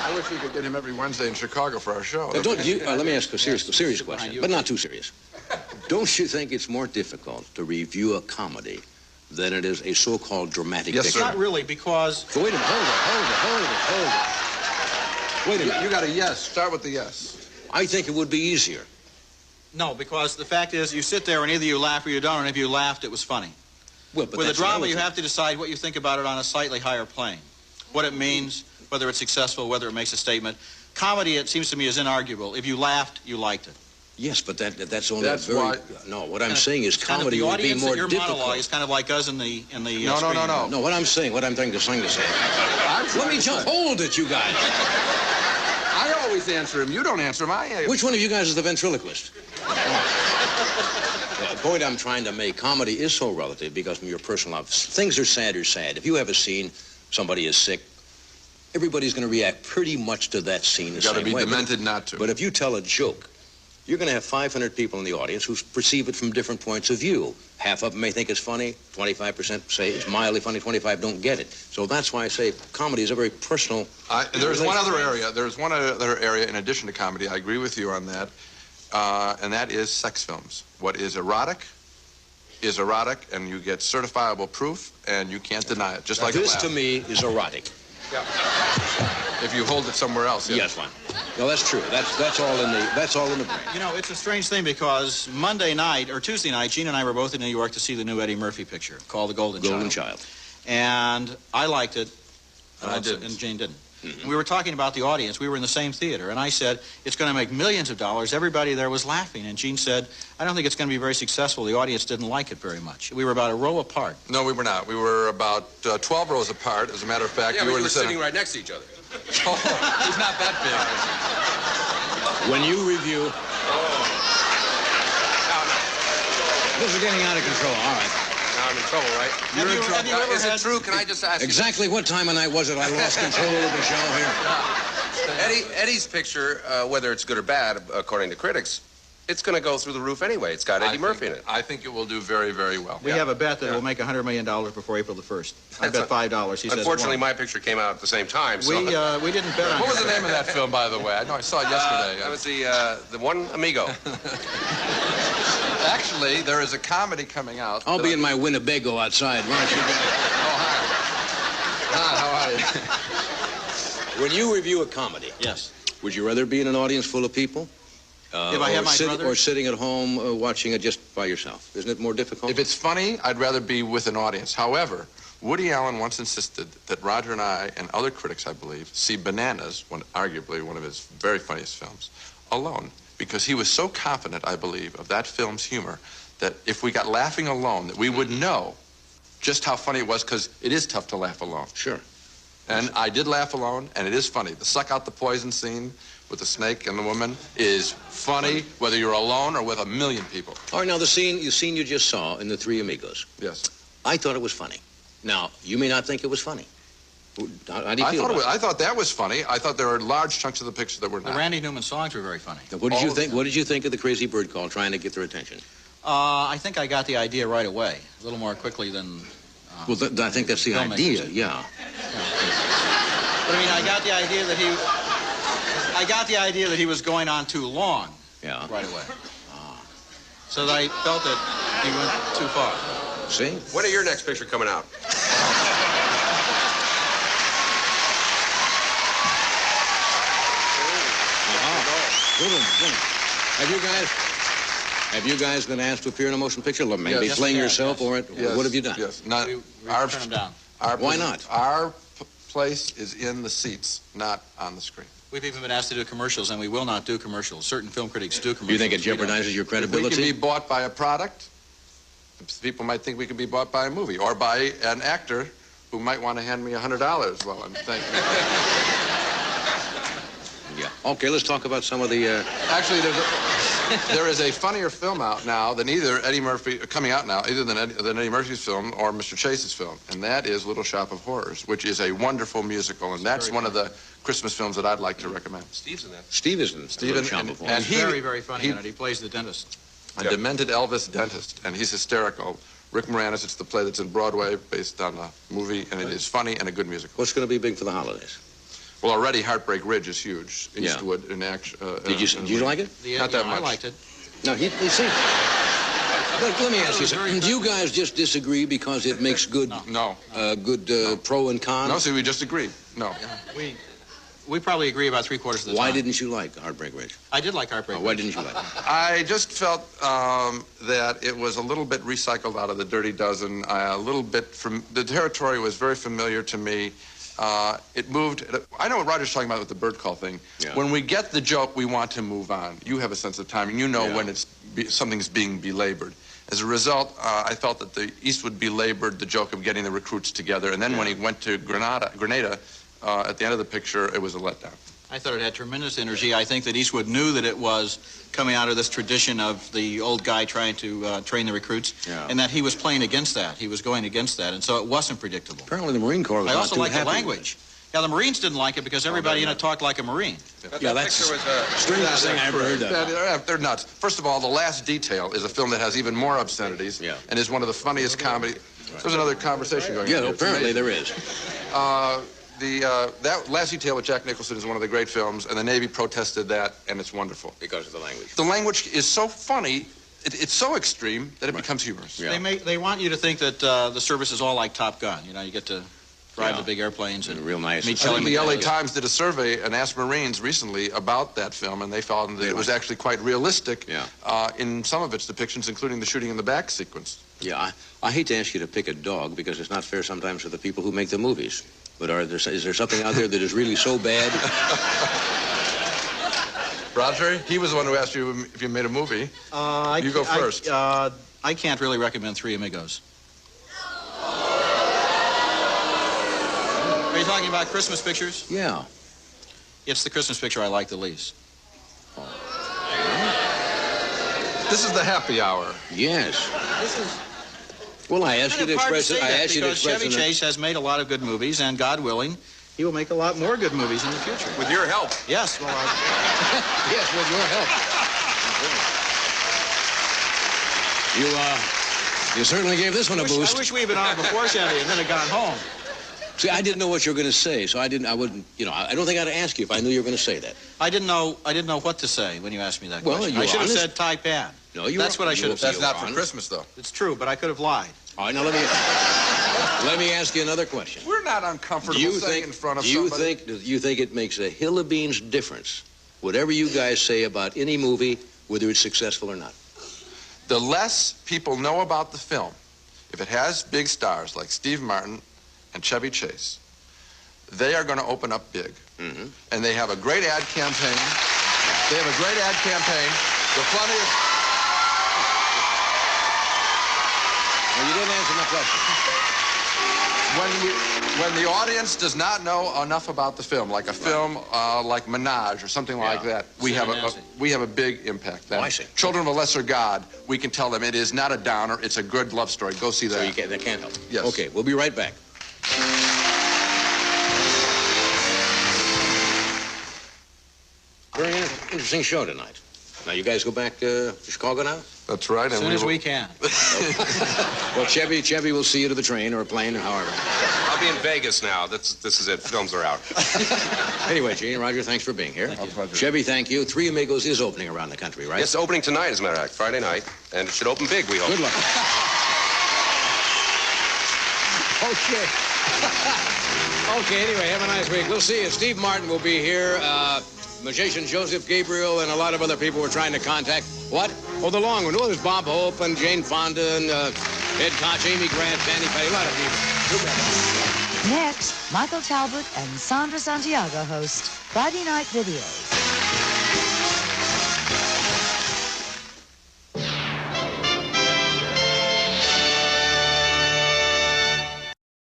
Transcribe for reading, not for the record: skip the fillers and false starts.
I wish we could get him every Wednesday in Chicago for our show. Let me ask a serious question, but not too serious. Don't you think it's more difficult to review a comedy than it is a so-called dramatic Yes, picture? sir. Not really, because... So wait a minute, hold it. Wait a minute. You got a yes. Start with the yes. I think it would be easier. No, because the fact is, you sit there and either you laugh or you don't, and if you laughed, it was funny. Well, but With a that's drama, you relative. have to decide what you think about it on a slightly higher plane. What it means, whether it's successful, whether it makes a statement. Comedy, it seems to me, is inarguable. If you laughed, you liked it. Yes, but that's only That's a very... why- No, what I'm saying is Kind of comedy the would be audience more that your difficult. monologue is kind of like us in the No. screen. No, what I'm saying to say. Let me just hold it, you guys. I always answer him. You don't answer him. Which one of you guys is the ventriloquist? The point I'm trying to make, comedy is so relative because from your personal life, things are sad. If you have a scene, somebody is sick, everybody's going to react pretty much to that scene the You got to same be way. demented not to. But if you tell a joke, you're going to have 500 people in the audience who perceive it from different points of view. Half of them may think it's funny, 25% say it's mildly funny, 25 don't get it. So that's why I say comedy is a very personal... There's one other area in addition to comedy. I agree with you on that, and that is sex films. What is erotic, and you get certifiable proof, and you can't deny it. Just like this to me is erotic. Yeah. If you hold it somewhere else. Yes, one. No, that's true. That's all in the brain. You know, it's a strange thing because Monday night or Tuesday night, Gene and I were both in New York to see the new Eddie Murphy picture called The Golden Child. And I liked it, and Gene didn't. Mm-hmm. We were talking about the audience. We were in the same theater, and I said, it's going to make millions of dollars. Everybody there was laughing, and Gene said, I don't think it's going to be very successful. The audience didn't like it very much. We were about a row apart. No, we were not. We were about 12 rows apart. As a matter of fact, you were were sitting right next to each other. Oh, he's not that big. When you review... This is getting out of control. All right. Now I'm in trouble, right? Have you ever Is it true? Can I just ask exactly what time of night was it I lost control of the show here? Eddie's picture, whether it's good or bad, according to critics, it's going to go through the roof anyway. It's got Eddie Murphy in it. I think it will do very, very well. We have a bet that it will make $100 million before April the 1st. I bet $5. He says unfortunately, my picture came out at the same time. So. We didn't bet on it. What was the name of that film, by the way? I know I saw it yesterday. That was the one Amigo. Actually, there is a comedy coming out. I'll be in my Winnebago outside. Why don't you guys... Oh, hi. Hi, how are you? When you review a comedy, yes, would you rather be in an audience full of people? If I have my brother? Or sitting at home watching it just by yourself? Isn't it more difficult? If it's funny, I'd rather be with an audience. However, Woody Allen once insisted that Roger and I and other critics, I believe, see Bananas, arguably one of his very funniest films, alone. Because he was so confident, I believe, of that film's humor that if we got laughing alone, that we would know just how funny it was, because it is tough to laugh alone. Sure. And I did laugh alone, and it is funny. The suck out the poison scene with the snake and the woman is funny, whether you're alone or with 1 million people. All right, now the scene you just saw in The Three Amigos. Yes. I thought it was funny. Now, you may not think it was funny. How do you feel about it? I thought that was funny. I thought there were large chunks of the picture that were not. The Randy Newman songs were very funny. What did you think? What did you think of the Crazy Bird Call trying to get their attention? I think I got the idea right away, a little more quickly than. Well, I think that's the idea. Yeah. But I mean, I got the idea that he was going on too long. Yeah. Right away. So that I felt that he went too far. See? When are your next picture coming out? Have you guys been asked to appear in a motion picture? Maybe playing yourself or it? Yes. What have you done? Yes. We turned him down. Why not? Our place is in the seats, not on the screen. We've even been asked to do commercials, and we will not do commercials. Certain film critics do commercials. Do you think it jeopardizes your credibility? If we can be bought by a product, people might think we could be bought by a movie or by an actor who might want to hand me $100 while I'm thinking. Yeah. Okay, let's talk about some of the... Actually, there is a funnier film out now than either Eddie Murphy... coming out now, either than Eddie Murphy's film or Mr. Chase's film, and that is Little Shop of Horrors, which is a wonderful musical, and that's one of the Christmas films that I'd like to recommend. Steve's in that. Steve is in Little Shop of Horrors. And he's very, very funny in it. He plays the dentist. A demented Elvis dentist, and he's hysterical. Rick Moranis, it's the play that's in Broadway, based on a movie, and it is funny and a good musical. What's going to be big for the holidays? Well, already Heartbreak Ridge is huge. Eastwood in action. Did you like it? Not that much. I liked it. No, you see. Let me ask you something. Do you guys just disagree because it makes good, good pro and con? No, see, we just agree. No. We probably agree about three-quarters of the time. Why didn't you like Heartbreak Ridge? I did like Heartbreak Ridge. Why didn't you like it? I just felt that it was a little bit recycled out of the Dirty Dozen. A little bit from the territory was very familiar to me. It moved. I know what Roger's talking about with the bird call thing. Yeah. When we get the joke, we want to move on. You have a sense of timing. You know when something's being belabored. As a result, I felt that the Eastwood belabored the joke of getting the recruits together, and then when he went to Grenada, at the end of the picture, it was a letdown. I thought it had tremendous energy. I think that Eastwood knew that it was coming out of this tradition of the old guy trying to train the recruits, and that he was playing against that. He was going against that, and so it wasn't predictable. Apparently the Marine Corps was I not also too liked the happy language. Yeah, the Marines didn't like it because everybody in it talked like a Marine. Yeah, that's the strangest thing I ever heard of. They're nuts. First of all, The Last Detail is a film that has even more obscenities and is one of the funniest comedy. There's another conversation going on. Yeah, apparently there is. That Last Detail with Jack Nicholson is one of the great films, and the Navy protested that, and it's wonderful. Because of the language. The language is so funny, it's so extreme that it becomes humorous. Yeah. They want you to think that the service is all like Top Gun. You know, you get to drive the big airplanes and real nice. I think the LA Times did a survey and asked Marines recently about that film, and they found that it was actually quite realistic in some of its depictions, including the shooting in the back sequence. Yeah, I hate to ask you to pick a dog because it's not fair sometimes for the people who make the movies. But is there something out there that is really so bad? Roger, he was the one who asked you if you made a movie. You go first. I can't really recommend Three Amigos. Are you talking about Christmas pictures? Yeah. It's the Christmas picture I like the least. This is the happy hour. Yes. This is... Well, I asked you to express it. Because Chevy Chase has made a lot of good movies, and God willing, he will make a lot more good movies in the future. With your help. Yes. Well, yes, with your help. You certainly gave this one a boost. I wish we had been on before Chevy and then had gone home. See, I didn't know what you were going to say, so I wouldn't, I don't think I'd ask you if I knew you were going to say that. I didn't know what to say when you asked me that question. I should have said Taipan. No, that's what I should have said. That's not for Christmas, though. It's true, but I could have lied. All right, now let me ask you another question. We're not uncomfortable saying in front of somebody. Do you think it makes a hill of beans difference, whatever you guys say about any movie, whether it's successful or not? The less people know about the film, if it has big stars like Steve Martin and Chevy Chase, they are going to open up big. Mm-hmm. And they have a great ad campaign. They have a great ad campaign. The funniest... Well, you didn't answer my question. When the audience does not know enough about the film, like a film like Menage or something like that, we have a big impact. I see. Children of a Lesser God, we can tell them it is not a downer, it's a good love story. Go see that. So they can't help. Yes. Okay, we'll be right back. Very interesting show tonight. Now, you guys go back to Chicago now? That's right. As soon as we can. Well, Chevy will see you to the train or a plane or however. I'll be in Vegas now. This is it. Films are out. Anyway, Gene and Roger, thanks for being here. Chevy, thank you. Three Amigos is opening around the country, right? Yes, opening tonight, as a matter of fact, Friday night. And it should open big, we hope. Good luck. Okay. Okay, anyway, have a nice week. We'll see you. Steve Martin will be here. Magician Joseph Gabriel and a lot of other people we're trying to contact. What? Oh, the long one. Oh, there's Bob Hope and Jane Fonda and Ed Koch, Amy Grant, Danny Petty, a lot of people. Next, Michael Talbot and Sandra Santiago host Friday Night Videos.